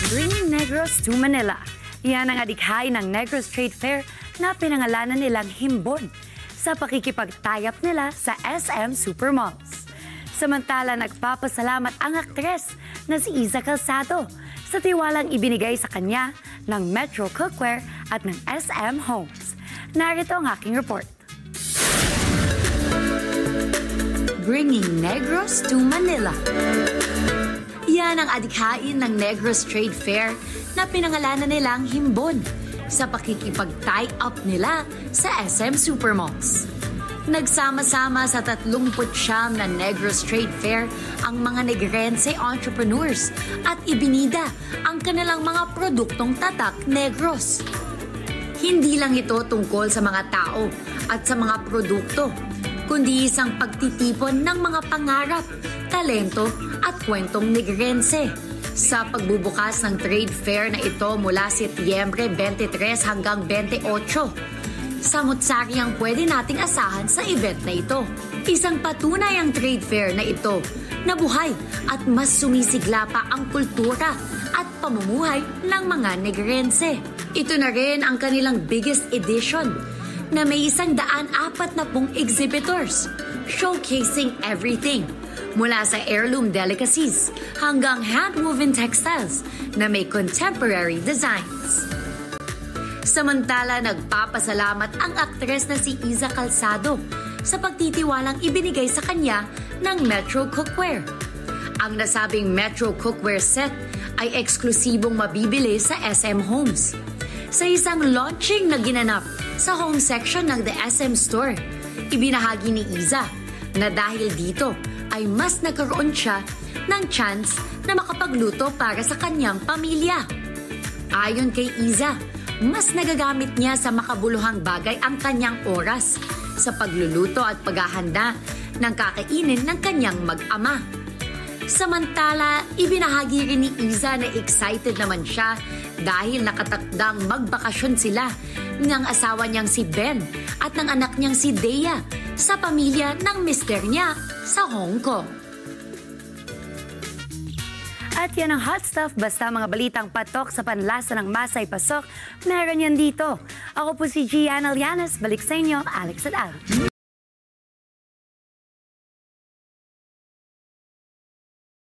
Bringing Negros to Manila. Yan ang adikhay ng Negros Trade Fair na pinangalanan nilang Himbon sa pakikipag-tie-up nila sa SM Supermalls. Samantala, nagpapasalamat ang aktres na si Iza Calzado sa tiwalang ibinigay sa kanya ng Metro Cookware at ng SM Homes. Narito ang aking report. Bringing Negros to Manila. Yan ang adikhain ng Negros Trade Fair na pinangalanan nilang Himbon sa pakikipag-tie-up nila sa SM Supermalls. Nagsama-sama sa 39 na Negros Trade Fair ang mga Negrense entrepreneurs at ibinida ang kanilang mga produktong tatak Negros. Hindi lang ito tungkol sa mga tao at sa mga produkto, kundi isang pagtitipon ng mga pangarap, talento at kwentong Negrense. Sa pagbubukas ng trade fair na ito mula Setyembre 23 hanggang 28, samut-sari ang pwede nating asahan sa event na ito. Isang patunay ang trade fair na ito na buhay at mas sumisigla pa ang kultura at pamumuhay ng mga Negrense. Ito na rin ang kanilang biggest edition na may 140 exhibitors showcasing everything mula sa heirloom delicacies hanggang hand-woven textiles na may contemporary designs. Samantala, nagpapasalamat ang aktres na si Iza Calzado sa pagtitiwalang ibinigay sa kanya ng Metro Cookware. Ang nasabing Metro Cookware set ay eksklusibong mabibili sa SM Homes. Sa isang launching na ginanap sa home section ng The SM Store, ibinahagi ni Iza na dahil dito ay mas nagkaroon siya ng chance na makapagluto para sa kanyang pamilya. Ayon kay Iza, mas nagagamit niya sa makabuluhang bagay ang kanyang oras sa pagluluto at paghahanda ng kakainin ng kanyang mag-ama. Samantala, ibinahagi rin ni Iza na excited naman siya dahil nakatakdang magbakasyon sila ng asawa niyang si Ben at ng anak niyang si Dea sa pamilya ng mister niya sa Hong Kong. At yan ang hot stuff, basta mga balitang patok sa panlasa ng Masay Pasok, meron yan dito. Ako po si Gianna Llanes, balik sa inyo, Alex at Al.